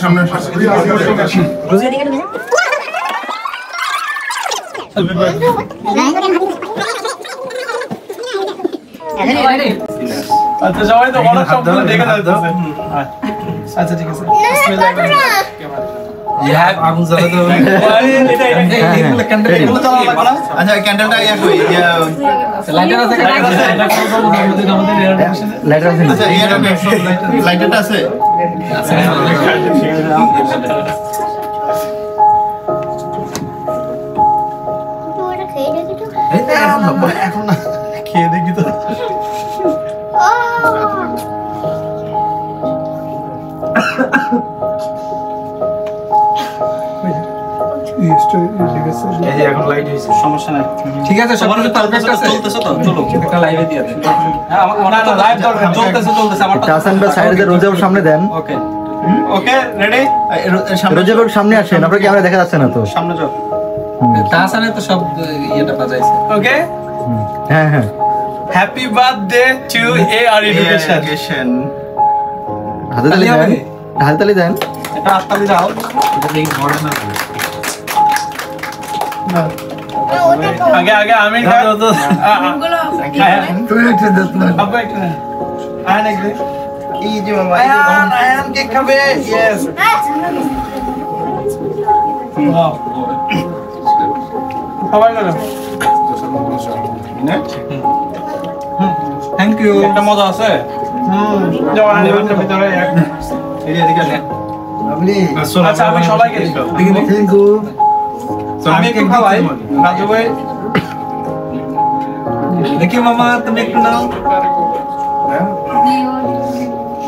সামনে আচ্ছা সবাই তো বড় সবগুলো দেখে যাচ্ছে। আচ্ছা ঠিক আছে আগুন জ্বালা তো আচ্ছা ক্যান্ডেলটা ইয়া কই লাইটার আছে লাইটার আছে আচ্ছা লাইটারটা আছে এখন না খেয়ে দেখি তো ঠিক আছে সব কিছু পারফেক্ট আছে চলতেছে তো চলো একটা লাইভে দিয়ে দেন হ্যাঁ আমার না লাইভ দরকার চলতেছে আমার হাসান ভাই সাইডে রোজাবের সামনে দেন ওকে ওকে রেডি রোজাবের সামনে আসেন আপনার ক্যামেরা দেখা যাচ্ছে না তো সামনে যাও হাসানে তো সব ইয়েটা বাজাইছে ওকে হ্যাঁ হ্যাঁ happy birthday to AR education হাতে তালি দেন হাতে তালি দেন এটা হাততালি দাও এটা দেখি ধরে না আগে আগে আমি তো তুই একটা দেখ না আব্বা একটা আয় নাকি এই যে মামা আয়ান কেক খাবে ইয়েস ওয়াও সবাই গেল থ্যাংক ইউ একটা মজা আছে যাও আয়ানের ভিতরে এদিকে আসেন আচ্ছা আমি সবাইকে দিই থ্যাংক ইউ আমি একটু খাওয়াই রাজু ভাই দেখি মামা তুমি একটু নাও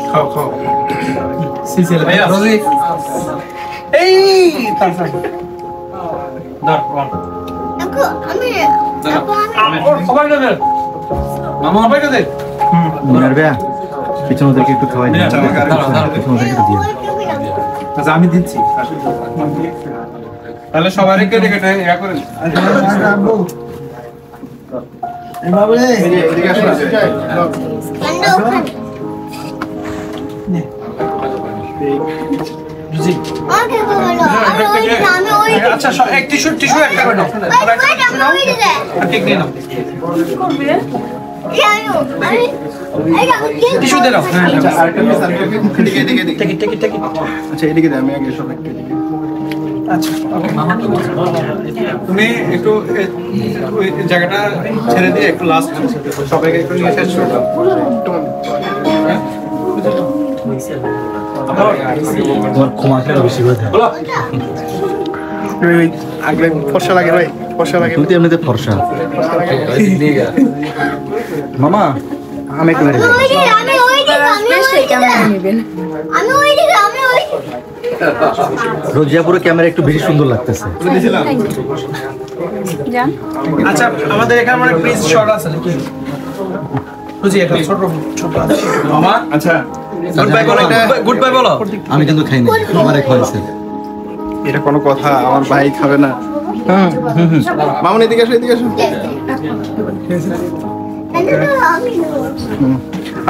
খাও খাও সিসিল ভাই রোজি এই তারপর দাঁড় সবাই দেবে মামা সবাইকে দে মিনার ভাইয়া পিছনে ওদেরকে একটু খাওয়াই দিন পিছনে ওদেরকে একটু দিয়ে আচ্ছা আমি দিচ্ছি তাহলে সবারই কেটে কেটে ইয়া করেন এদিকে আসেন আচ্ছা এক টিস্যু একটা করে নাও কেক নিয়ে নাও টিস্যু দে নাও আচ্ছা এদিকে দে আমি আগে সব একটু এদিকে আচ্ছা তুমি একটু ওই জায়গাটা ছেড়ে দিয়ে একটু লাস্ট সবাইকে একটু নিয়ে শেষ করে দাও তোমার ক্ষমাটা বেশি করে দেন আগে ফর্সা লাগে ভাই ফর্সা লাগে তুই তো এমনিতে ফর্সা মামা আমি একটু মেরে রোজিয়াপুরে ক্যামেরা একটু বেশি সুন্দর লাগতেছে আচ্ছা আমাদের এখানে মানে প্রিন্স শট আছে নাকি বুঝি এটা ছোট ছোট মামা আচ্ছা গুড বাই বলো আমি কিন্তু খাইনি আমারে খাইছে এটা কোনো কথা আমার ভাই খাবে না মামুন এদিকে আসো এদিকে আসো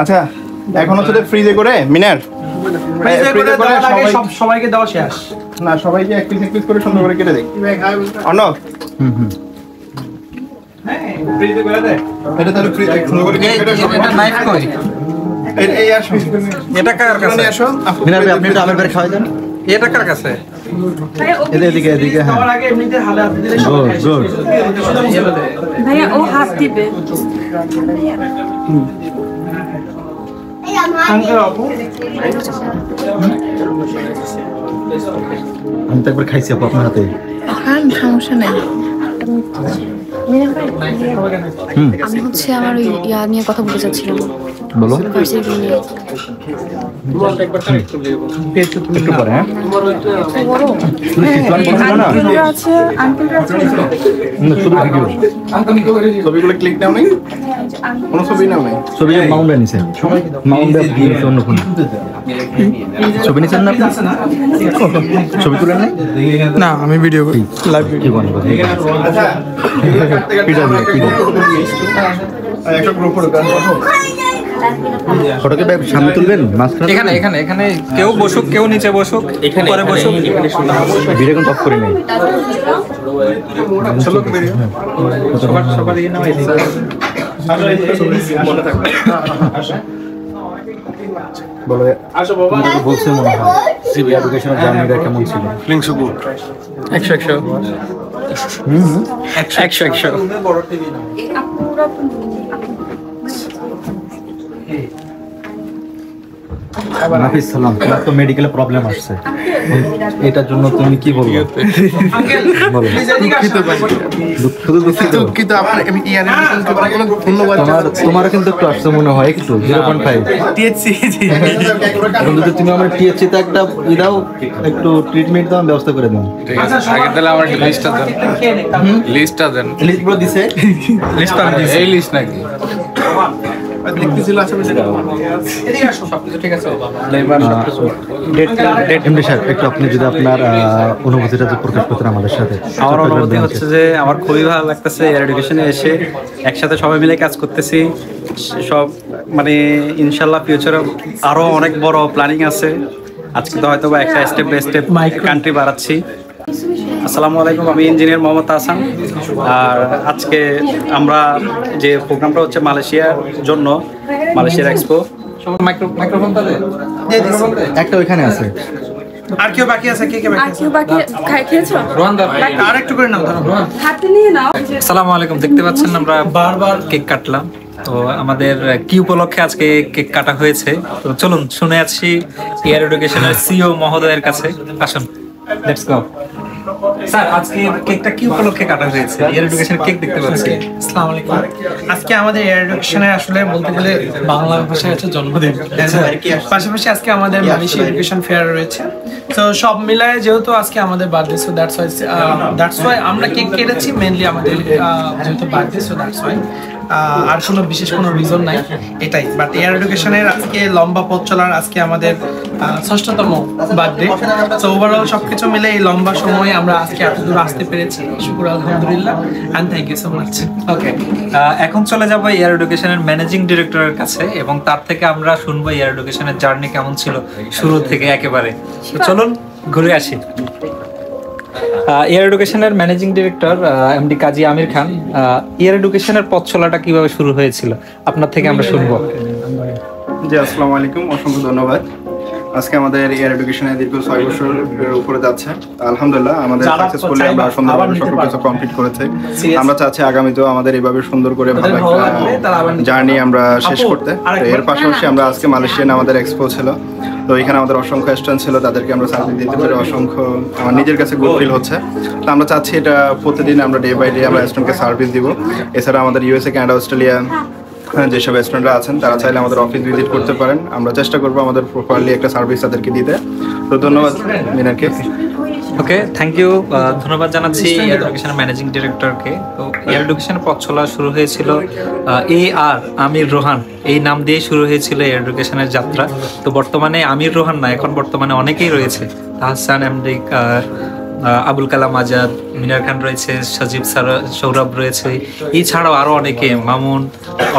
আচ্ছা এখন হচ্ছে ফ্রিজে করে মিনার ফ্রিজে করে সবাইকে দাও শেষ না সবাইকে এক পিস করে সুন্দর করে কেটে দেই অর্ণব হ্যাঁ ফ্রিজে করে দে এটা তাহলে ফ্রিজে সুন্দর করে কেটে এটা নাইফ কই এই আসো এটা কার কাছে আসো মিনার ভাই আপনি একটু আমের বারে খাওয়াই দেন এটা কার কাছে এদিকে এদিকে হ্যাঁ খাওয়ার আগে এমনিতে হালে হাত দিলে গুড গুড ভাইয়া ও হাত দিবে আমি তো একবার খাইছি আপু আপনার হাতে সমস্যা নেই আমি হচ্ছে আমার ওই ইয়া নিয়ে কথা বলতে চাচ্ছিলাম বলো ভার্সিটি নিয়ে একটু পরে হ্যাঁ বড় আঙ্কেলরা আছে শুধু ভিডিও ছবিগুলো ক্লিক নাও নাই কোনো ছবি নাও নাই ছবি মাউন্ট নিছে মাউন্ট দিয়ে অন্য ফোন ছবি নিছেন না ছবি তুলেন নাই না আমি ভিডিও করি লাইভ কি বলবো আচ্ছা পিটা দিয়ে পিটা একটা গ্রুপ ফটো ফটোকে সামনে তুলবেন মাঝখানে এখানে এখানে এখানে কেউ বসুক, কেউ নিচে বসুক, এখানে পরে বসুক। ভিডিও কিন্তু অফ করে নেই। সবার ইয়ে নাও এদিকে। বলো বলছে মনে হয় সিভিল এডুকেশনের জার্নিটা কেমন ছিল? 100 নাফিস সালাম, তোমার তো মেডিকেলে প্রবলেম আসছে, এটার জন্য তুমি কি বলবে? বলো। দুঃখিত আপনার ধন্যবাদ। তোমার কিন্তু একটু আসছে মনে হয়, একটু 0.5 টিএইচসি। এখন যদি তুমি আমার টিএসসি তে একটা দাও, একটু ট্রিটমেন্ট দাও, ব্যবস্থা করে দাও। আগে তাহলে আমার লিস্টটা দেন, লিস্টটা দেন। লিস্ট বলে দিছে, লিস্ট এই লিস্ট নাকি? দেখতেছিল আশেপাশে। এদিকে আসো। সবকিছু ঠিক আছে? এমডি সাহেব, একটু আপনি যদি আপনার অনুভূতিটা যে প্রকাশ করতেন আমাদের সাথে। আমার অনুভূতি হচ্ছে যে আমার খুবই ভালো লাগতেছে এয়ার এডুকেশনে এসে, একসাথে সবাই মিলে কাজ করতেছি। সব মানে ইনশাল্লাহ ফিউচারে আরো অনেক বড় প্ল্যানিং আছে। আজকে তো হয়তো বা একটা স্টেপ বাই স্টেপ কান্ট্রি বাড়াচ্ছি। আসসালামু আলাইকুম, আমি ইঞ্জিনিয়ার মোহাম্মদ হাসান। আর আজকে আমরা যে প্রোগ্রামটা হচ্ছে মালয়েশিয়ার জন্য, মালয়েশিয়ার এক্সপো। মাইক্রোফোনটা দে। একটা ওইখানে আছে। আর কেউ বাকি আছে? কে কে বাকি আর আছে? কেউ বাকি খেয়েছো? রোহান দা, আর একটু করে নাও, ধরো। হাতে নিয়ে নাও। আসসালামু আলাইকুম, দেখতে পাচ্ছেন আমরা বারবার কেক কাটলাম। তো আমাদের কি উপলক্ষে আজকে কেক কাটা হয়েছে, তো চলুন শুনে আসছি এয়ার এডুকেশনের সিইও মহোদয়ের কাছে। আসুন, লেটস গো। স্যার, আজকে কেকটা কি উপলক্ষে কাটা হয়েছে? এয়ার এডুকেশনের কেক দেখতে পাচ্ছি। আসসালামু আলাইকুম। আজকে আমাদের এয়ার এডুকেশনে আসলে বলতে গেলে বাংলা ভাষায় হচ্ছে জন্মদিন, পাশাপাশি আজকে আমাদের মালয়েশিয়া এডুকেশন ফেয়ার রয়েছে। তো সব মিলায় যেহেতু আজকে আমাদের বার্থডে, সো দ্যাটস ওয়াই আমরা কেক কেটেছি মেনলি আমাদের যেহেতু বার্থডে, সো দ্যাটস ওয়াই। আর কোনো বিশেষ কোনো রিজন নাই, এটাই। বাট এয়ার এডুকেশনের আজকে লম্বা পথ চলার আজকে আমাদের ৬ষ্ঠতম বার্থডে। তো ওভারঅল সবকিছু মিলে এই লম্বা সময়ে আমরা আজকে এত দূর আসতে পেরেছি, শুকুর আলহামদুলিল্লাহ, and thank you so much. Okay, এখন চলে যাব এয়ার এডুকেশনের ম্যানেজিং ডিরেক্টরের কাছে এবং তার থেকে আমরা শুনবো এয়ার এডুকেশনের জার্নি কেমন ছিল শুরু থেকে একেবারে। তো চলুন ঘুরে আসি। এয়ার এডুকেশনের ম্যানেজিং ডিরেক্টর এমডি কাজী আমির খান, এয়ার এডুকেশনের পথ চলাটা কিভাবে শুরু হয়েছিল আপনার থেকে আমরা শুনবো। জি, আসসালামু আলাইকুম, অসংখ্য ধন্যবাদ। আজকে আমাদের এয়ার এডুকেশনে দীর্ঘ 6 বছরের উপরে যাচ্ছে। আলহামদুলিল্লাহ আমাদের সাকসেসফুলি আমরা সুন্দরভাবে সবকিছু কমপ্লিট করেছি। আমরা চাচ্ছি আগামীতেও আমাদের এইভাবে সুন্দর করে ভালো একটা জার্নি আমরা শেষ করতে। তো এর পাশাপাশি আমরা আজকে মালয়েশিয়ান আমাদের এক্সপো ছিল, তো এখানে আমাদের অসংখ্য স্টুডেন্ট ছিল, তাদেরকে আমরা সার্ভিস দিতে পেরে অসংখ্য আমার নিজের কাছে গুড ফিল হচ্ছে। তো আমরা চাচ্ছি এটা প্রতিদিন আমরা ডে বাই ডে আমরা স্টুডেন্টকে সার্ভিস দিব। এছাড়া আমাদের ইউএসএ, কানাডা, অস্ট্রেলিয়া যেসব স্টুডেন্টরা আছেন তারা চাইলে আমাদের অফিস ভিজিট করতে পারেন। আমরা চেষ্টা করবো আমাদের প্রপারলি একটা সার্ভিস তাদেরকে দিতে। তো ধন্যবাদ মিনারকে। ওকে, থ্যাংক ইউ। ধন্যবাদ জানাচ্ছি এয়ার এডুকেশনের ম্যানেজিং ডিরেক্টরকে। তো এয়ার এডুকেশনের পথ চলা শুরু হয়েছিল আর আমির রোহান এই নাম দিয়ে শুরু হয়েছিল এয়ার এডুকেশনের যাত্রা। তো বর্তমানে আমির রোহান না, এখন বর্তমানে অনেকেই রয়েছে। তাহসান, এমডি আবুল কালাম আজাদ, মিনার খান রয়েছে, সজীব সৌরভ রয়েছে, এছাড়াও আরো অনেকে, মামুন,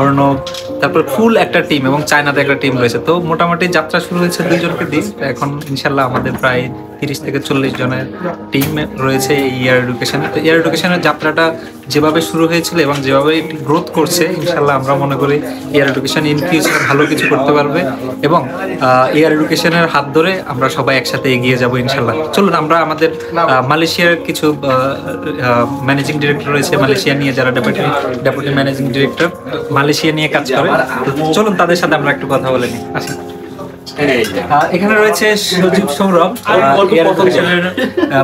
অর্ণব, তারপর ফুল একটা টিম এবং চায়নাতে একটা টিম রয়েছে। তো মোটামুটি যাত্রা শুরু হয়েছে 2 জনকে দিয়ে। এখন ইনশাল্লাহ আমাদের প্রায় 30 থেকে 40 জনের টিম রয়েছে এই এয়ার এডুকেশনে। তো এয়ার এডুকেশনের যাত্রাটা যেভাবে শুরু হয়েছিল এবং যেভাবে গ্রোথ করছে, ইনশাল্লাহ আমরা মনে করি এয়ার এডুকেশন ইন ফিউচার ভালো কিছু করতে পারবে এবং এয়ার এডুকেশনের হাত ধরে আমরা সবাই একসাথে এগিয়ে যাব ইনশাল্লাহ। চলুন আমরা আমাদের মালয়েশিয়ার কিছু ম্যানেজিং ডিরেক্টর রয়েছে, মালয়েশিয়া নিয়ে যারা ডেপুটি ম্যানেজিং ডিরেক্টর মালয়েশিয়া নিয়ে কাজ করে, চলুন তাদের সাথে আমরা একটু কথা বলে নিই। আসি। এখানে রয়েছে সজীব সৌরভ, এয়ার এডুকেশনের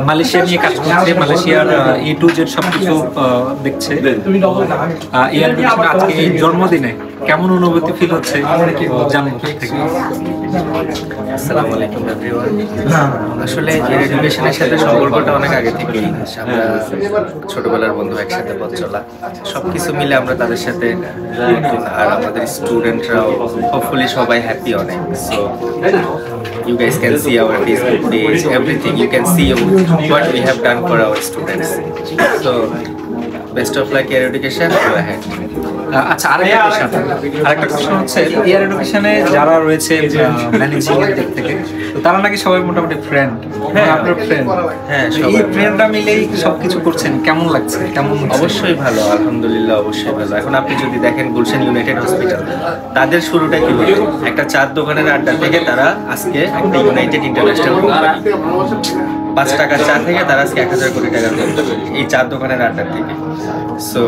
মালয়েশিয়া নিয়ে কাজ করছে, মালয়েশিয়ার A to Z সবকিছু দেখছে। এয়ার এডুকেশন আজকে এই জন্মদিনে কেমন অনুভূতি ফিল হচ্ছে জানবো থেকে। আসসালামু আলাইকুম এভরিওয়ান। আসলে এয়ার এডুকেশনের সাথে সম্পর্কটা অনেক আগে থেকেই, আমরা ছোটবেলার বন্ধু, একসাথে পথ চলা, সবকিছু মিলে আমরা তাদের সাথে, আর আমাদের স্টুডেন্টরাও হোপফুলি সবাই হ্যাপি অনেক। So you guys can see our Facebook page, everything you can see what we have done for our students. So best of luck, Air Education, go ahead. আচ্ছা, আরেকটা কোশ্চেন হচ্ছে এয়ার এডুকেশনে যারা রয়েছে managing এর দিক থেকে, তো তারা নাকি সবাই মোটামুটি ফ্রেন্ড। আপনার ফ্রেন্ড? হ্যাঁ, এই ফ্রেন্ডরা মিলেই সবকিছু করছেন, কেমন লাগছে? অবশ্যই ভালো, আলহামদুলিল্লাহ অবশ্যই ভালো। এখন আপনি যদি দেখেন গুলশান ইউনাইটেড হসপিটাল, তাদের শুরুটা কি হলো? একটা চার দোকানের আড্ডা থেকে তারা আজকে একটা ইউনাইটেড ইন্টারন্যাশনাল কোম্পানি। 5 টাকার চা থেকে তারা আজকে 1000 কোটি টাকা এই চার দোকানের আড্ডা থেকে। So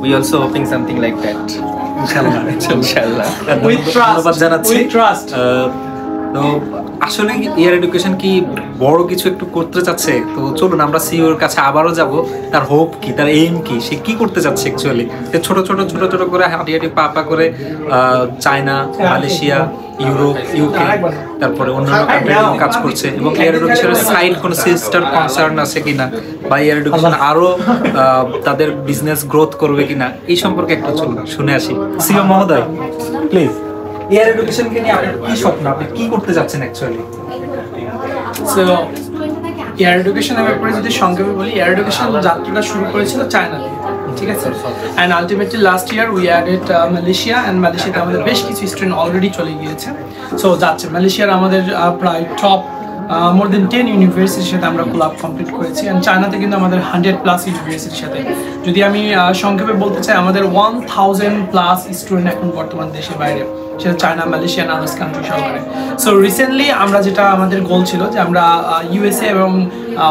we also hoping something like that, ইনশাআল্লাহ। ধন্যবাদ জানাচ্ছি। তো আসলে এয়ার এডুকেশন কি বড় কিছু একটু করতে চাচ্ছে? তো চলুন আমরা সিইওর কাছে আবারও যাব, তার হোপ কি, তার এইম কি, সে কি করতে চাচ্ছে অ্যাকচুয়ালি। ছোট ছোট করে হাঁটি পা করে চায়না, মালয়েশিয়া, ইউরোপ, ইউকে, তারপরে অন্যান্য কান্ট্রিতে কাজ করছে, এবং এয়ার এডুকেশনের সাইড কোনো সিস্টার কনসার্ন আছে কিনা, বা এয়ার এডুকেশন আরো তাদের বিজনেস গ্রোথ করবে কিনা, এই সম্পর্কে একটু চলুন শুনে আসি। সিইও মহোদয় প্লিজ, এয়ার এডুকেশনকে নিয়ে আপনার কি স্বপ্ন, আপনি কি করতে যাচ্ছেন অ্যাকচুয়ালি? সো এয়ার এডুকেশনের ব্যাপারে যদি সংক্ষেপে বলি, এয়ার এডুকেশন যাত্রাটা শুরু করেছিল চায়না থেকে, ঠিক আছে, and ultimately last year we added Malaysia, and মালয়েশিয়াতে আমাদের বেশ কিছু স্টুডেন্ট অলরেডি চলে গিয়েছে। সো যাচ্ছে মালয়েশিয়ার আমাদের প্রায় টপ মোর দেন 10 ইউনিভার্সিটির সাথে আমরা কোলাব কমপ্লিট করেছি, অ্যান্ড চায়নাতে কিন্তু আমাদের 100+ ইউনিভার্সিটির সাথে। যদি আমি সংক্ষেপে বলতে চাই, আমাদের 1000+ স্টুডেন্ট এখন বর্তমান দেশে বাইরে, সেটা চায়না, মালয়েশিয়া, আদার্স কান্ট্রি সহকারে। সো রিসেন্টলি আমরা যেটা আমাদের গোল ছিল যে আমরা ইউএসএ এবং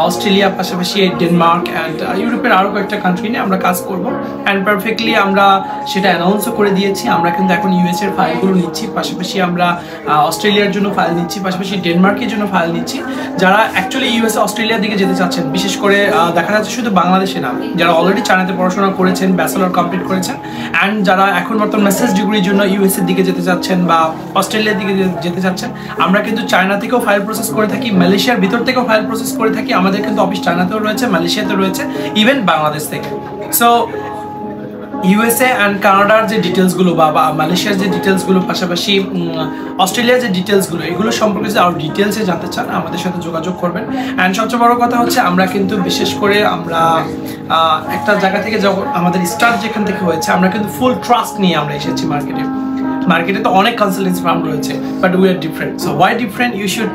অস্ট্রেলিয়া, পাশাপাশি ডেনমার্ক অ্যান্ড ইউরোপের আরও কয়েকটা কান্ট্রি নিয়ে আমরা কাজ করব, অ্যান্ড পারফেক্টলি আমরা সেটা অ্যানাউন্সও করে দিয়েছি। আমরা কিন্তু এখন ইউএসএর ফাইলগুলো নিচ্ছি, পাশাপাশি আমরা অস্ট্রেলিয়ার জন্য ফাইল নিচ্ছি, পাশাপাশি ডেনমার্কের জন্য ফাইল নিচ্ছি। যারা অ্যাকচুয়ালি ইউএসএ, অস্ট্রেলিয়ার দিকে যেতে চাচ্ছেন, বিশেষ করে দেখা যাচ্ছে শুধু বাংলাদেশে না, যারা অলরেডি চায়নাতে পড়াশোনা করেছেন, ব্যাচেলর কমপ্লিট করেছেন, অ্যান্ড যারা এখন বর্তমান মাস্টার্স ডিগ্রির জন্য ইউএসএর দিকে যেতে চাচ্ছেন বা অস্ট্রেলিয়ার দিকে যেতে চাচ্ছেন, আমরা কিন্তু চায়না থেকেও ফাইল প্রসেস করে থাকি, মালয়েশিয়ার ভিতর থেকেও ফাইল প্রসেস করে থাকি। আমাদের কিন্তু অফিস চায়নাতেও রয়েছে, মালয়েশিয়াতেও রয়েছে, ইভেন বাংলাদেশ থেকে। সো ইউএসএ অ্যান্ড কানাডার যে ডিটেলসগুলো বা মালয়েশিয়ার যে ডিটেলসগুলো, পাশাপাশি অস্ট্রেলিয়ার যে ডিটেলসগুলো, এগুলো সম্পর্কে যদি আরও ডিটেলসে জানতে চান আমাদের সাথে যোগাযোগ করবেন। অ্যান্ড সবচেয়ে বড় কথা হচ্ছে, আমরা কিন্তু বিশেষ করে আমরা একটা জায়গা থেকে যখন আমাদের স্টার্ট যেখান থেকে হয়েছে, আমরা কিন্তু ফুল ট্রাস্ট নিয়ে আমরা এসেছি মার্কেটে। মার্কেটে তো অনেক কনসালটেন্সি ফার্ম রয়েছে, but we are different. So why different? You should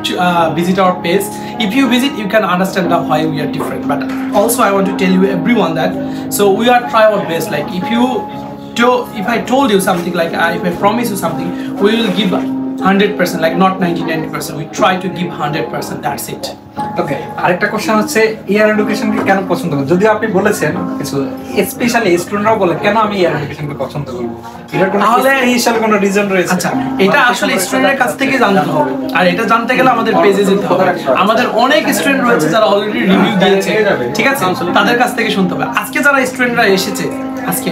visit our page. If you visit, you can understand why we are different. But also I want to tell you everyone that so we are try our best. Like if I told you something, like if I promise you something, we will give 100%, like not 90%. We try to give 100%. That's it. ওকে, আরেকটা question হচ্ছে air এডুকেশনকে কেন পছন্দ করেন? যদিও আপনি বলেছেন কিছু, specially স্টুডেন্টরাও বলে কেন আমি এয়ার এডুকেশনকে পছন্দ করব, এটার কোনো স্পেশাল কোনো রিজন রয়েছে? আচ্ছা, এটা আসলে স্টুডেন্টের কাছ থেকে জানতে হবে, আর এটা জানতে গেলে আমাদের পেজে যেতে হবে। আমাদের অনেক স্টুডেন্ট রয়েছে যারা অলরেডি রিভিউ দিয়েছে, ঠিক আছে, তাদের কাছ থেকে শুনতে হবে। আজকে যারা স্টুডেন্টরা এসেছে, আজকে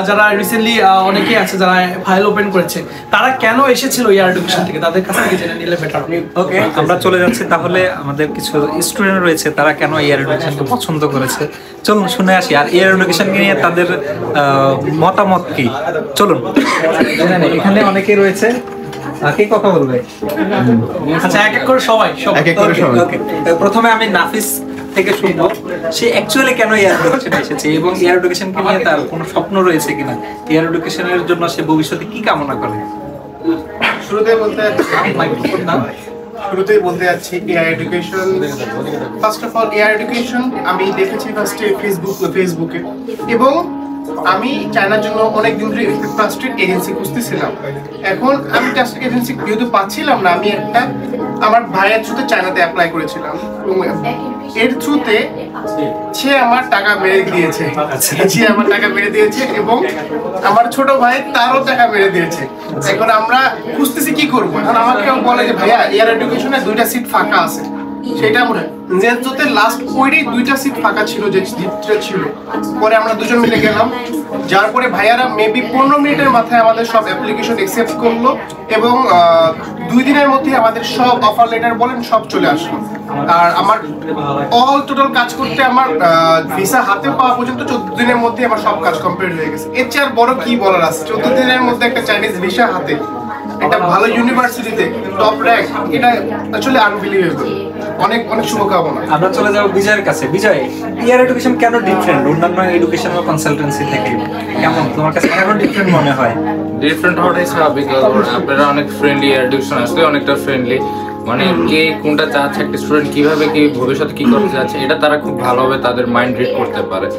যারা রিসেন্টলি অনেকেই আছে যারা ফাইল ওপেন করেছে, তারা কেন এসেছিল এয়ার এডুকেশন থেকে, তাদের কাছ থেকে জেনে নিলে বেটার হবে। ওকে, আমরা চলে যাচ্ছি তাহলে। আমাদের কিছু স্টুডেন্ট রয়েছে, তারা কেন এয়ার এডুকেশনকে পছন্দ করেছে, চলুন শুনে আসি। আর এয়ার এডুকেশনকে নিয়ে তাদের মতামত কি, চলুন। এখানে অনেকেই রয়েছে, কে কথা বলবে? আচ্ছা, এক এক করে সবাই। ওকে, প্রথমে আমি নাফিস থেকে শুনবো, সে অ্যাকচুয়ালি কেন এয়ার এডুকেশনে এসেছে এবং এয়ার এডুকেশনকে নিয়ে তার কোনো স্বপ্ন রয়েছে কিনা, এয়ার এডুকেশনের জন্য সে ভবিষ্যতে কি কামনা করে। শুরুতেই বলতে যাচ্ছি air education, first of all air education আমি দেখেছি ফার্স্টে ফেসবুকে, এবং আমি চায়নার জন্য অনেকদিন ধরে ট্রাস্টেড এজেন্সি খুঁজতেছিলাম। এখন আমি ট্রাস্টেড এজেন্সি যেহেতু পাচ্ছিলাম না, আমি একটা আমার ভাইয়ের থ্রুতে চায়নাতে অ্যাপ্লাই করেছিলাম, এর থ্রুতে সে আমার টাকা মেরে দিয়েছে, এবং আমার ছোট ভাই তারও টাকা মেরে দিয়েছে। এখন আমরা খুঁজতেছি কি করবো। এখন আমাকে বলে যে ভাইয়া এয়ার এডুকেশনে 2টা সিট ফাঁকা আছে, সেটা আমরা নেটজোতে লাস্ট ওইটাই 2টা সিট ফাঁকা ছিল, যে সিটটা ছিল। পরে আমরা দুজন মিলে গেলাম, যার পরে ভাইয়ারা মেবি 15 মিনিটের মাথায় আমাদের সব অ্যাপ্লিকেশন অ্যাকসেপ্ট করলো, এবং 2 দিনের মধ্যে আমাদের সব অফার লেটার বলেন সব চলে আসলো। আর আমার অল টোটাল কাজ করতে আমার ভিসা হাতে পাওয়া পর্যন্ত 14 দিনের মধ্যে আমার সব কাজ কমপ্লিট হয়ে গেছে। এর চেয়ে আর বড় কি বলার আছে? 14 দিনের মধ্যে একটা চাইনিজ ভিসা হাতে, একটা ভালো ইউনিভার্সিটিতে টপ র্যাঙ্ক, এটা আসলে আনবিলিভেবল। অনেক অনেক শুভকামনা। আমরা চলে যাবো বিজয়ের কাছে। বিজয়, এয়ার এডুকেশন কেন ডিফারেন্ট অন্যান্য এডুকেশনাল কনসালটেন্সি থেকে? কেমন তোমার কাছে কেন ডিফারেন্ট মনে হয়? ডিফারেন্ট হওয়াটাই স্বাভাবিক, আপনারা অনেক ফ্রেন্ডলি, এয়ার এডুকেশন আসলে অনেকটা ফ্রেন্ডলি, মানে কে কোনটা চাচ্ছে, একটা স্টুডেন্ট কিভাবে কি ভবিষ্যতে কি করতে যাচ্ছে এটা তারা খুব ভালোভাবে তাদের মাইন্ড রিড করতে পারে।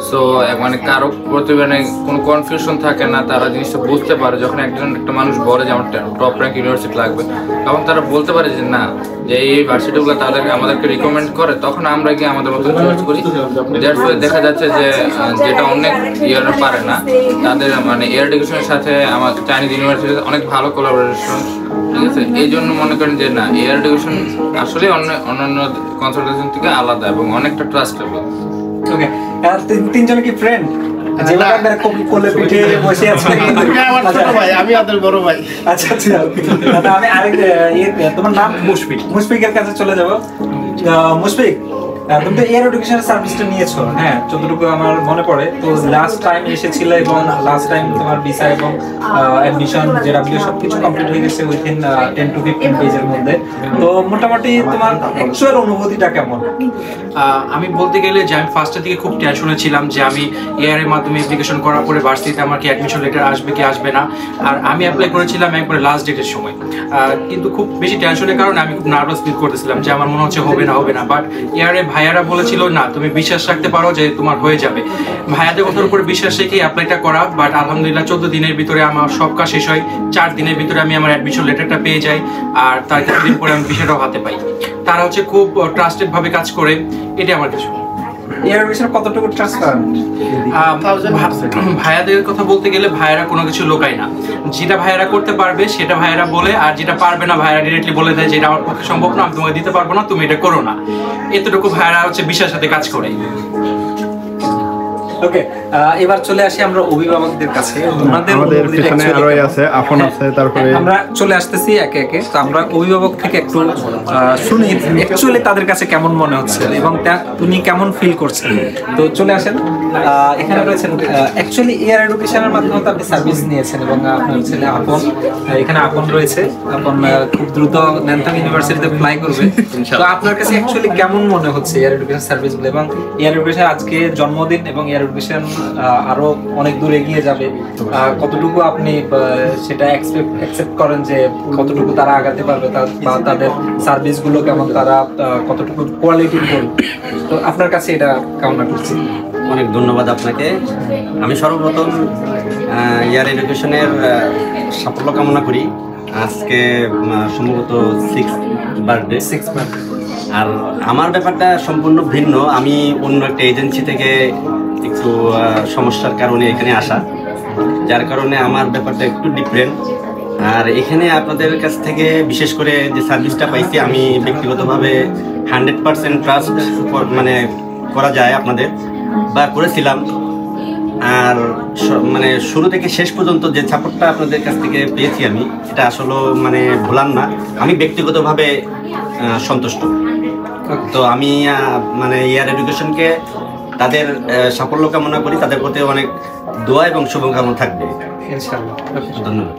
সো মানে কারো প্রতি মানে কোনো কনফিউশন থাকে না, তারা জিনিসটা বুঝতে পারে। যখন একটা মানুষ বলে যে আমার টপ র্যাঙ্ক ইউনিভার্সিটি লাগবে, তখন তারা বলতে পারে যে না, যে এই ইউনিভার্সিটিগুলো আমাদেরকে রিকমেন্ড করে, তখন আমরা গিয়ে আমাদের মতো চয়েস করি। যার ফলে দেখা যাচ্ছে যে যেটা অনেক ইয়ারা পারে না, তাদের মানে এয়ার এডুকেশনের সাথে আমার চাইনিজ ইউনিভার্সিটিতে অনেক ভালো কোলাবোরেশন, ঠিক আছে। এই জন্য মনে করেন যে না, এয়ার এডুকেশন আসলে অন্যান্য কনসালটেশন থেকে আলাদা এবং অনেকটা ট্রাস্টেবল। ওকে, তিনজন কি ফ্রেন্ড? কোলে পিঠে বসে আছে। আমার ছোট ভাই, আমি ওদের বড় ভাই। আচ্ছা আচ্ছা, আমি আরেক তোমার নাম মুশফিক, মুশফিকের কাছে চলে যাব। মুশফিক, তুমি তো এয়ার এডুকেশন সার্ভিসটা নিয়েছো, হ্যাঁ, যতটুকু আমার মনে পড়ে। তো লাস্ট টাইম এসেছিল এবং লাস্ট টাইম তোমার ভিসা এবং অ্যাডমিশন জেডাব্লিউ সবকিছু কমপ্লিট হয়ে গেছে উইথিন 10 to 15 পেজের মধ্যে। তো মোটামুটি তোমার অ্যাকচুয়াল অনুভূতিটা কেমন? আমি বলতে গেলে যে আমি ফার্স্টের দিকে খুব টেনশনে ছিলাম যে আমি এআর এর মাধ্যমে অ্যাপ্লিকেশন করার পরে ভার্সিটিতে আমার কি অ্যাডমিশন লেটার আসবে কি আসবে না। আর আমি অ্যাপ্লাই করেছিলাম একবারে লাস্ট ডেটের সময়, কিন্তু খুব বেশি টেনশনের কারণে আমি খুব নার্ভাস ফিল করতেছিলাম যে আমার মনে হচ্ছে হবে না। বাট এআর এর ভাইয়ারা বলেছিল না, তুমি বিশ্বাস রাখতে পারো যে তোমার হয়ে যাবে। ভাইয়াদের কথার উপরে বিশ্বাস রেখে অ্যাপ্লাইটা করা। বাট আলহামদুলিল্লাহ 14 দিনের ভিতরে আমার সব কাজ শেষ হয়। 4 দিনের ভিতরে আমি আমার অ্যাডমিশন লেটারটা পেয়ে যাই, আর তার কিছুদিন পরে আমি বিষয়টাও হাতে পাই। তারা হচ্ছে খুব ট্রাস্টেড ভাবে কাজ করে, এটাই আমার কিছু। এয়ার এডুকেশন কতটুকু ট্রান্সপারেন্ট? ভাইয়াদের কথা বলতে গেলে ভাইয়ারা কোনো কিছু লোকায় না, যেটা ভাইয়ারা করতে পারবে সেটা ভাইয়ারা বলে, আর যেটা পারবে না ভাইয়ারা ডিরেক্টলি বলে দেয় যে এটা আমার পক্ষে সম্ভব না, আমি তোমাকে দিতে পারবো না, তুমি এটা করো না। এতটুকু ভাইয়ারা হচ্ছে বিশ্বাসের সাথে কাজ করে। ওকে, এবার চলে আসি আমরা অভিভাবকদের কাছে। আমাদের পিছনে আরো আছে, আপন আছে, তারপরে আমরা চলে আসতেছি একে একে। তো আমরা অভিভাবক থেকে একটু শুনি অ্যাকচুয়ালি তাদের কাছে কেমন মনে হচ্ছে এবং তুমি কেমন ফিল করছেন। তো চলে আসেন, এখানে রয়েছেন। অ্যাকচুয়ালি এয়ার এডুকেশনের মাধ্যমে তো আপনি সার্ভিস নিয়েছেন এবং আপনার ছেলে আপন, এখানে আপন রয়েছে। আপন খুব দ্রুত ন্যান্থাম ইউনিভার্সিটিতে ফ্লাই করবে। তো আপনার কাছে অ্যাকচুয়ালি কেমন মনে হচ্ছে এয়ার এডুকেশন সার্ভিসগুলো এবং এয়ার এডুকেশন আজকে জন্মদিন এবং এয়ার এডুকেশন আরো অনেক দূর এগিয়ে যাবে, কতটুকু আপনি সেটা অ্যাকসেপ্ট করেন যে কতটুকু তারা আগাতে পারবে বা তাদের সার্ভিসগুলো কেমন, তারা কতটুকু কোয়ালিটি করবে? তো আপনার কাছে এটা কামনা করছি। অনেক ধন্যবাদ আপনাকে। আমি সর্বপ্রথম এয়ার এডুকেশনের সাফল্য কামনা করি। আজকে সম্ভবত 6th বার্থডে। আর আমার ব্যাপারটা সম্পূর্ণ ভিন্ন। আমি অন্য একটা এজেন্সি থেকে একটু সমস্যার কারণে এখানে আসা, যার কারণে আমার ব্যাপারটা একটু ডিফারেন্ট। আর এখানে আপনাদের কাছ থেকে বিশেষ করে যে সার্ভিসটা পাইছি, আমি ব্যক্তিগতভাবে 100% ট্রাস্ট মানে করা যায় আপনাদের, বা করেছিলাম। আর মানে শুরু থেকে শেষ পর্যন্ত যে সাপোর্টটা আপনাদের কাছ থেকে পেয়েছি আমি, এটা আসলে মানে ভোলার না। আমি ব্যক্তিগতভাবে সন্তুষ্ট। তো আমি মানে এয়ার এডুকেশনকে তাদের সাফল্য কামনা করি, তাদের প্রতি অনেক দোয়া এবং শুভকামনা থাকবে ইনশাআল্লাহ। ধন্যবাদ।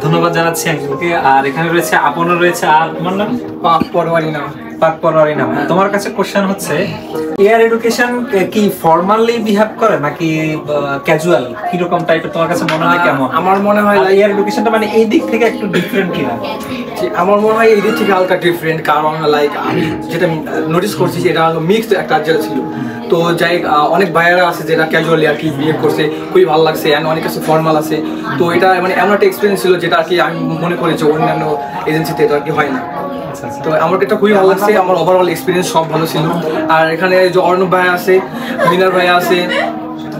ধন্যবাদ জানাচ্ছি আঙ্কেলকে। আর এখানে রয়েছে আপনও রয়েছে। আর তোমার নাম? পাক পরওয়ারি নাম। পাক পরওয়ারি নাম। তোমার কাছে কোশ্চেন হচ্ছে, এয়ার এডুকেশন কি ফর্মালি বিহেভ করে নাকি ক্যাজুয়াল, কিরকম টাইপের তোমার কাছে মনে হয়? কেমন? আমার মনে হয় এয়ার এডুকেশনটা মানে এই দিক থেকে একটু ডিফারেন্ট কিনা? আমার মনে হয় এই দিক থেকে হালকা ডিফারেন্ট, কারণ লাইক আমি যেটা নোটিস করছি এটা হলো মিক্সড একটা যেটা ছিল। তো যাই অনেক ভাইয়ারা আছে যেটা ক্যাজুয়ালি আর কি বিহেভ করছে, খুবই ভালো লাগছে। অ্যান্ড অনেক কিছু ফর্মাল আছে। তো এটা মানে এমন একটা এক্সপিরিয়েন্স ছিল যেটা আর কি আমি মনে করি যে অন্যান্য এজেন্সিতে এটা আর কি হয় না। তো আমার এটা খুবই ভালো লাগছে। আমার ওভারঅল এক্সপিরিয়েন্স সব ভালো ছিল। আর এখানে যে অর্ণব ভাই আছে, মিনার ভাই আছে,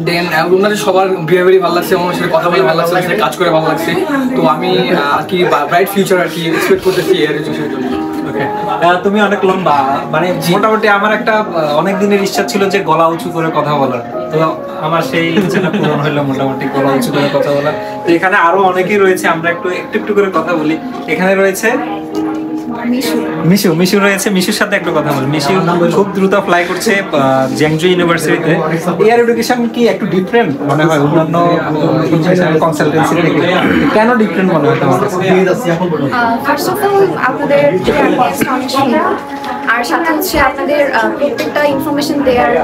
দেন ওনাদের সবার বিহেভিয়ারই ভালো লাগছে, আমার সাথে কথা বলে ভালো লাগছে, সাথে কাজ করে ভালো লাগছে। তো আমি আর কি ব্রাইট ফিউচার আর কি এক্সপেক্ট করতেছি এয়ার এডুকেশনের জন্য। তুমি অনেক লম্বা, মানে মোটামুটি আমার একটা অনেক দিনের ইচ্ছা ছিল যে গলা উঁচু করে কথা বলার। তো আমার সেই ইচ্ছাটা পূরণ হলো, মোটামুটি গলা উঁচু করে কথা বলার। তো এখানে আরো অনেকেই রয়েছে, আমরা একটু করে কথা বলি। এখানে রয়েছে মিশু রয়েছে। মিশুর সাথে একটু কথা বলি। মিশু খুব দ্রুত ফ্লাই করছে জ্যাংজু ইউনিভার্সিটিতে। এয়ার এডুকেশন কি একটু ডিফারেন্ট মনে হয় অন্যান্য কনসালটেন্সি থেকে? কেন ডিফারেন্ট মনে হয় তোমার কাছে? ফার্স্ট অফ অল আপনাদের আর সাথে হচ্ছে আপনাদের প্রত্যেকটা ইনফরমেশন দেওয়ার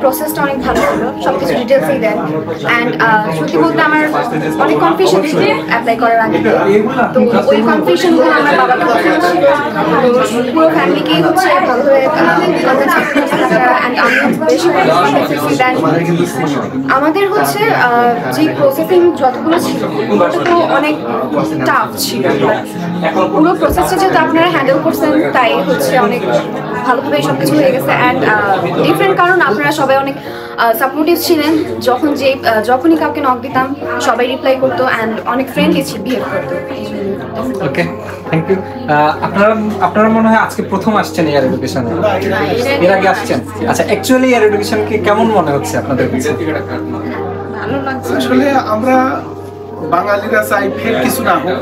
প্রসেসটা অনেক ভালো ছিল, সবকিছু ডিটেলসই দেন। অ্যান্ড সত্যি বলতে আমার অনেক কনফিউশন ছিল অ্যাপ্লাই করার আগে, তো ওই কনফিউশনগুলো আমার বাবাকে বলা ছিল, পুরো ফ্যামিলিকেই হচ্ছে ভালোভাবে আমাদের হচ্ছে যে প্রসেসিং যতগুলো ছিল তো অনেক টাফ ছিল, পুরো প্রসেসটা যেহেতু আপনারা হ্যান্ডেল করছেন তাই হচ্ছে অনেক ভালোভাবে সবকিছু হয়ে গেছে। অ্যান্ড ডিফারেন্ট কারণ আপনারা সবাই অনেক সাপোর্টিভ ছিলেন, যখনই কাউকে নক দিতাম সবাই রিপ্লাই করতো অ্যান্ড অনেক ফ্রেন্ডলি বিহেভ করতো। ওকে, থ্যাংক ইউ। আপনারা মনে হয় আজকে প্রথম আসছেন এয়ার এডুকেশনে, এর আগে আসছেন? আচ্ছা, অ্যাকচুয়ালি এয়ার এডুকেশনকে কেমন মনে হচ্ছে আপনাদের কাছে? ভালো লাগছে। আসলে আমরা বাঙালিরা চাই ফেক কিছু না হোক,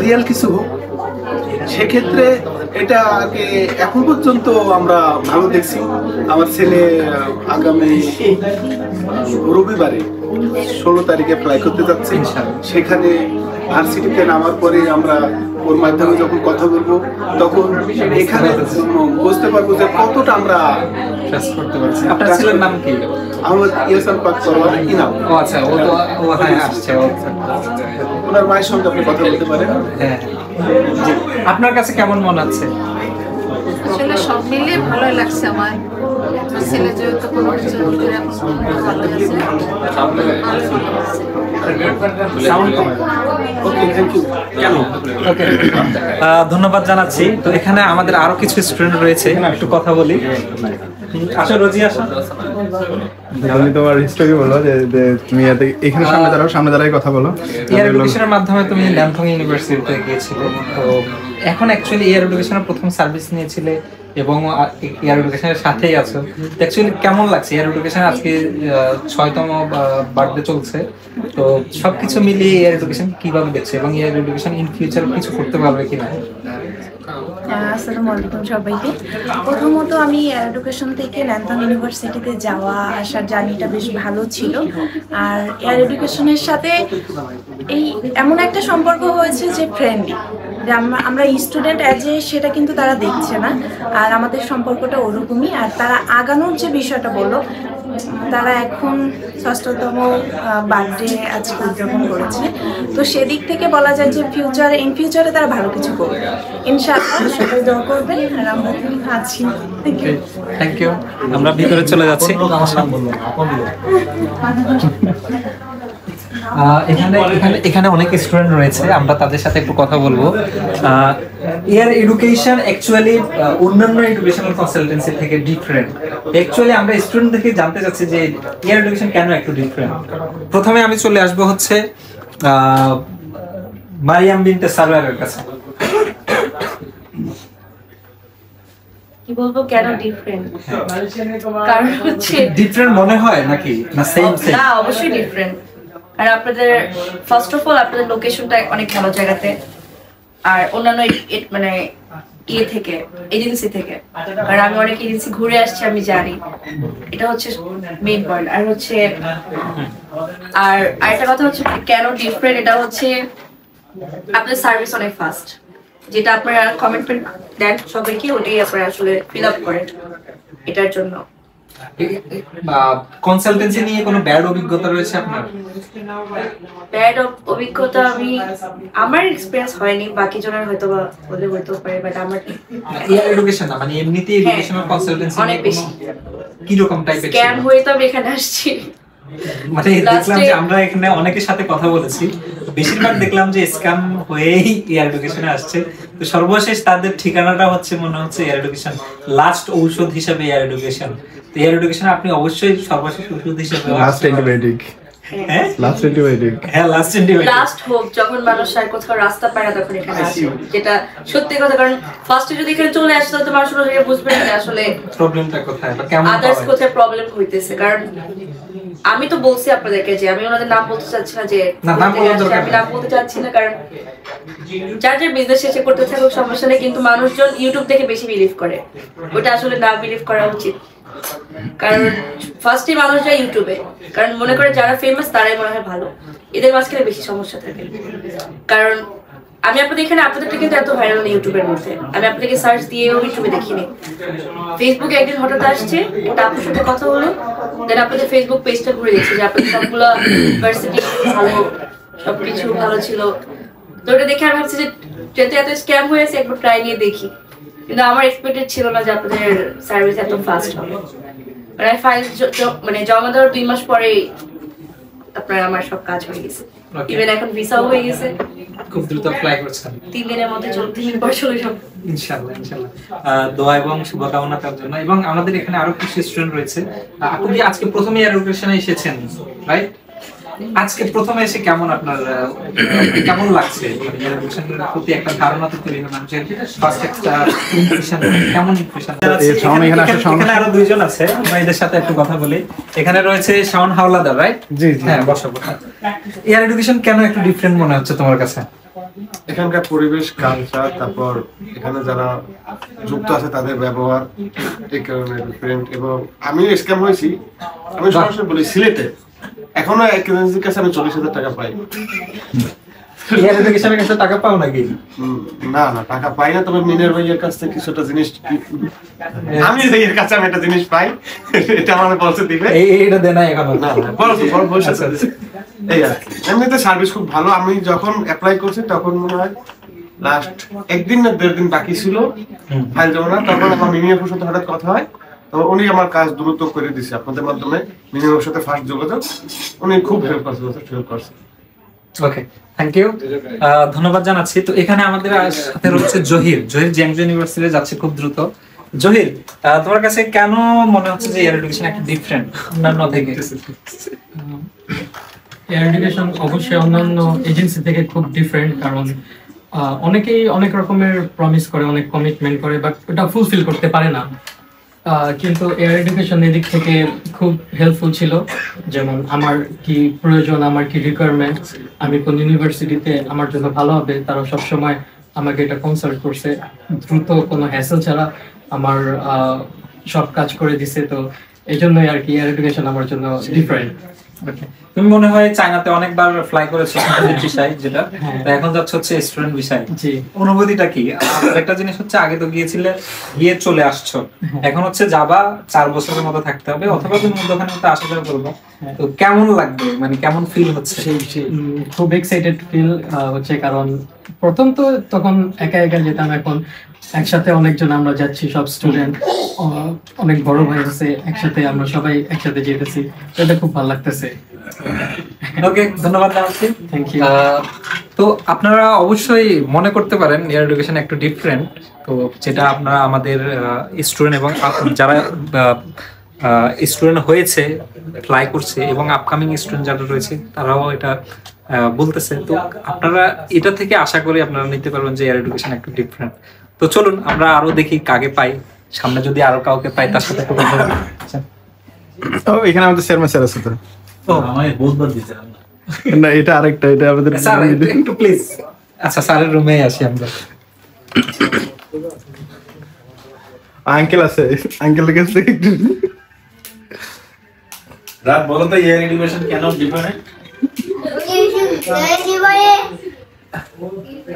রিয়েল কিছু হোক। সেক্ষেত্রে এটাকে এখন পর্যন্ত আমরা ভালো দেখছি। আমার ছেলে আগামী রবিবারে 16 তারিখে ফ্লাই করতে যাচ্ছে। সেখানে ভার্সিটিতে নামার পরে আমরা ওর মাধ্যমে যখন কথা বলবো তখন এখানে বুঝতে পারবো যে কতটা আমরা করতে পারছি। আপনার ছেলের নাম কি? আমার ইহসান পাক সরওয়ার ইনাম। ও আচ্ছা, ও তো আসছে। ওনার মায়ের সঙ্গে আপনি কথা বলতে পারেন। হ্যাঁ, আপনার কাছে কেমন মনে হচ্ছে? আসলে সব মিলিয়ে ভালোই লাগছে আমার। ছেলে যেহেতু কোনো কিছু ধন্যবাদ জানাচ্ছি। তো এখানে আমাদের আরো কিছু স্টুডেন্ট রয়েছে, একটু কথা বলি। আসো রোজি, আসো। তুমি তোমার হিস্টরি বলো, যে তুমি এখানে সামনে দাঁড়াই কথা বলো। এয়ার এডুকেশনের মাধ্যমে তুমি ন্যামথং ইউনিভার্সিটিতে গিয়েছিলে, তো এখন অ্যাকচুয়ালি এয়ার এডুকেশনের প্রথম সার্ভিস নিয়েছিলে এবং এয়ার এডুকেশনের সাথেই আছো। অ্যাকচুয়ালি কেমন লাগছে? এয়ার এডুকেশন আজকে 6তম বার্থডে চলছে, তো সবকিছু মিলিয়ে এয়ার এডুকেশন কিভাবে দেখছো এবং এয়ার এডুকেশন ইন ফিউচার কিছু করতে পারবে কিনা? আসসালামু আলাইকুম সবাইকে। প্রথমত আমি এয়ার এডুকেশন থেকে ন্যামথং ইউনিভার্সিটিতে যাওয়া আসার জার্নিটা বেশ ভালো ছিল। আর এয়ার এডুকেশনের সাথে এই এমন একটা সম্পর্ক হয়েছে যে ফ্রেন্ডলি, যে আমরা স্টুডেন্ট অ্যাজে সেটা কিন্তু তারা দেখছে না, আর আমাদের সম্পর্কটা ওরকমই। আর তারা আগানোর যে বিষয়টা বললো, তারা এখন 6তম বার্থডে আজকে উদযাপন করেছে, তো সেদিক থেকে বলা যায় যে ইন ফিউচারে তারা ভালো কিছু করবে ইনশাআল্লাহ। সবাই দোয়া করবেন আর আমরা আছি। Thank you. আমরা ভিতরে চলে যাচ্ছি। এখানে অনেক স্টুডেন্ট রয়েছে, আমরা তাদের সাথে একটু কথা বলবো। এয়ার এডুকেশন অ্যাকচুয়ালি অন্যান্য এডুকেশনাল কনসালটেন্সি থেকে ডিফারেন্ট। অ্যাকচুয়ালি আমরা স্টুডেন্ট থেকে জানতে চাচ্ছি যে এয়ার এডুকেশন কেন একটু ডিফারেন্ট। প্রথমে আমি চলে আসবো হচ্ছে মারিয়াম বিনতে সারওয়ারের কাছে। কি বলবো কেন ডিফারেন্ট? কারণ হচ্ছে ডিফারেন্ট মনে হয় নাকি না সেম? না, অবশ্যই ডিফারেন্ট। আর আপনাদের ফার্স্ট অফ অল আপনাদের লোকেশনটা অনেক ভালো জায়গাতে, আর অন্যান্য মানে থেকে এজেন্সি থেকে, কারণ আমি অনেক এজেন্সি ঘুরে আসছি, আমি জানি এটা হচ্ছে মেইন পয়েন্ট। আর হচ্ছে আর আরেকটা কথা হচ্ছে কেন ডিফারেন্ট, এটা হচ্ছে আপনাদের সার্ভিস অনেক ফাস্ট, যেটা আপনারা কমিটমেন্ট দেন সবাইকে, ওটাই আপনারা আসলে ফিল আপ করেন। এটার জন্য কনসালটেন্সি নিয়ে কোনো ব্যাড অভিজ্ঞতা রয়েছে আপনার? ব্যাড অভিজ্ঞতা আমার এক্সপেরিয়েন্স হয়নি, বাকি জনের হয়তো বা বলে হইতে পারে, বাট আমার এয়ার এডুকেশন না, মানে এমনিতে এডুকেশনাল কনসালটেন্সি অনেক বেশি। কি রকম টাইপের স্ক্যাম হয়ে তো আমি এখানে আসছি। মানে দেখলাম যে আমরা এখানে অনেকের সাথে কথা বলেছি, বেশিরভাগ দেখলাম যে স্ক্যাম হয়েই এয়ার এডুকেশনে আসছে। তো সর্বশেষ তাদের ঠিকানাটা হচ্ছে মনে হচ্ছে এয়ার এডুকেশন, লাস্ট ঔষধ হিসেবে এয়ার এডুকেশন। তো এয়ার এডুকেশন আপনি অবশ্যই সর্বশেষ ঔষধ হিসেবে লাস্ট অ্যান্টিবায়োটিক। হ্যাঁ, লাস্ট অ্যান্টিবায়োটিক। হ্যাঁ, লাস্ট অ্যান্টিবায়োটিক। লাস্ট হোক, যখন মানুষ আর কোথাও রাস্তা পায় না তখন এখানে আসে, যেটা সত্যি কথা। কারণ ফার্স্টে যদি এখানে চলে আসতো তো মানুষ বুঝবে না আসলে প্রবলেমটা কোথায় বা কেমন আদার্স কোথায় প্রবলেম হইতেছে। কারণ আমি তো বলছি আপনাদেরকে যে আমি ওনাদের নাম বলতে চাচ্ছি না, যে আমি নাম বলতে চাচ্ছি না, কারণ যার যার বিজনেস শেষে করতে থাকুক সমস্যা নেই, কিন্তু মানুষজন ইউটিউব দেখে বেশি বিলিভ করে, ওটা আসলে না বিলিভ করা উচিত। কারণ ফার্স্টে মানুষ যায় ইউটিউবে, কারণ মনে করে যারা ফেমাস তারাই মনে হয় ভালো, এদের মাঝখানে বেশি সমস্যা থাকে। কারণ আমি আপনাদের এখানে আপনাদেরটা কিন্তু এত ভাইরাল নেই ইউটিউবের মধ্যে, আমি আপনাদেরকে সার্চ দিয়েও ইউটিউবে দেখিনি, ফেসবুকে একদিন হঠাৎ আসছে, একটা আপুর সাথে কথা হলো, দেন আপনাদের ফেসবুক পেজটা ঘুরে দিয়েছে যে আপনাদের সবগুলো ভার্সিটি ভালো, সবকিছু ভালো ছিল। তো ওটা দেখে আমি ভাবছি যে যেহেতু এত স্ক্যাম হয়েছে একবার ট্রাই নিয়ে দেখি, কিন্তু আমার এক্সপেক্টেড ছিল না যে আপনাদের সার্ভিস এত ফাস্ট হবে। মানে ফাইল মানে জমা দেওয়ার 2 মাস পরেই আপনার আমার সব কাজ হয়ে গেছে, ইভেন এখন ভিসাও হয়ে গেছে, খুব দ্রুত ফ্লাই করছেন। 3 দিনের মধ্যে 3 দিন পর চলে যাব ইনশাআল্লাহ ইনশাআল্লাহ। দোয়া এবং শুভকামনা তার জন্য। এবং আমাদের এখানে আরো কিছু স্টুডেন্ট রয়েছে। আপনি আজকে প্রথম ইয়ার এডুকেশনে এসেছেন, রাইট? আজকে প্রথমে এসে কেমন আপনার কেমন লাগছে? ইয়ার এডুকেশনের প্রতি একটা ধারণা তো তৈরি হলো, যে ফার্স্ট একটা ইমপ্রেশন কেমন ইমপ্রেশন? এখানে আরো 2 জন আছে, আমরা এদের সাথে একটু কথা বলি। এখানে রয়েছে শাওন হাওলাদার, রাইট? জি জি, হ্যাঁ বসো। ইয়ার এডুকেশন কেন একটু ডিফারেন্ট মনে হচ্ছে তোমার কাছে? এখানকার পরিবেশ, কালচার, তারপর এখানে যারা যুক্ত আছে তাদের ব্যবহার এই কারণে ডিফারেন্ট। এবং আমি স্ক্যাম হয়েছি, আমি সরাসরি বলি, সিলেটে এখনো এক এজেন্সির কাছে আমি 40,000 টাকা পাই। ইয়ার এডুকেশনের কাছে টাকা পাও নাকি? না না, টাকা পাই না, তবে মিনের ভাইয়ের কাছ থেকে কিছুটা জিনিস আমি এর কাছে আমি একটা জিনিস পাই, এটা আমাদের বলতে দিবে। এইটা দেনা এখনো না এই আর কি। এমনিতে সার্ভিস খুব ভালো। আমি যখন অ্যাপ্লাই করছি তখন মনে হয় লাস্ট 1 দিন না 1.5 দিন বাকি ছিল ফাইল জমা না, তখন আমার মিনিমামের সাথে হঠাৎ কথা হয়, তো উনি আমার কাজ দ্রুত করে দিছে আপনাদের মাধ্যমে। মিনিমামের সাথে ফার্স্ট যোগাযোগ, উনি খুব হেল্প করছে। ওকে, থ্যাংক ইউ, ধন্যবাদ জানাচ্ছি। তো এখানে আমাদের সাথে রয়েছে জহির জ্যাংজু ইউনিভার্সিটিতে যাচ্ছে খুব দ্রুত। জহির, তোমার কাছে কেন মনে হচ্ছে যে ইয়ার এডুকেশন একটা ডিফারেন্ট অন্যান্য থেকে? এয়ার এডুকেশন অবশ্যই অন্যান্য এজেন্সি থেকে খুব ডিফারেন্ট, কারণ অনেকেই অনেক রকমের প্রমিস করে, অনেক কমিটমেন্ট করে, বাট ওটা ফুলফিল করতে পারে না। কিন্তু এয়ার এডুকেশন এদিক থেকে খুব হেল্পফুল ছিল, যেমন আমার কি প্রয়োজন, আমার কি রিকোয়ারমেন্ট, আমি কোন ইউনিভার্সিটিতে আমার জন্য ভালো হবে, তারা সবসময় আমাকে এটা কনসাল্ট করছে, দ্রুত কোনো হ্যাসেল ছাড়া আমার সব কাজ করে দিছে। তো এই জন্যই আর কি এয়ার এডুকেশন আমার জন্য ডিফারেন্ট। তুমি মনে হয় চায়নাতে অনেকবার ফ্লাই করেছো ভিসায়, যেটা এখন যাচ্ছে হচ্ছে স্টুডেন্ট ভিসায়। জি, অনুভূতিটা কি? একটা জিনিস হচ্ছে আগে তো গিয়েছিলে, গিয়ে চলে আসছো, এখন হচ্ছে যাবা 4 বছরের মতো থাকতে হবে, অথবা তুমি মধ্যখানে মতো আসা যাওয়া করবো। তো কেমন লাগবে, মানে কেমন ফিল হচ্ছে? খুব এক্সাইটেড ফিল হচ্ছে, কারণ প্রথম তো তখন একা একা যেতাম, এখন একসাথে অনেকজন আমরা যাচ্ছি, সব স্টুডেন্ট, অনেক বড় ভাই আছে, একসাথে আমরা সবাই একসাথে যেতেছি, এটা খুব ভালো লাগতেছে। ওকে, ধন্যবাদ জানাচ্ছি, থ্যাংক ইউ। তো আপনারা অবশ্যই মনে করতে পারেন এয়ার এডুকেশন একটু ডিফারেন্ট, তো যেটা আপনারা আমাদের স্টুডেন্ট এবং যারা স্টুডেন্ট হয়েছে, ফ্লাই করছে, এবং আপকামিং স্টুডেন্ট যারা রয়েছে তারাও এটা বলতেছে। তো আপনারা এটা থেকে আশা করি আপনারা নিতে পারবেন যে এয়ার এডুকেশন একটু ডিফারেন্ট। তো চলুন আমরা আরো দেখি কাকে পাই, সামনে যদি আরো কাউকে পাই তার সাথে কথা বলবো। এখানে আমাদের চেয়ারম্যান স্যার আছে। তো আমায় বলবার দিতে না, এটা আরেকটা, এটা আমাদের স্যার একটু প্লিজ। আচ্ছা, স্যারের রুমে আসি আমরা। আঙ্কেল আছে, আঙ্কেলের কাছ থেকে একটু রাত বলো তো এয়ার এডুকেশন কেন ডিফারেন্ট?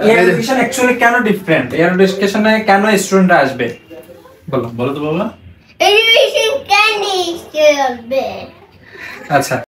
এয়ার এডুকেশন অ্যাকচুয়ালি কেন ডিফারেন্ট? এয়ার এডুকেশনে কেন স্টুডেন্টরা আসবে? বলো তো বাবা। এডুকেশন কেন আসবে? আচ্ছা,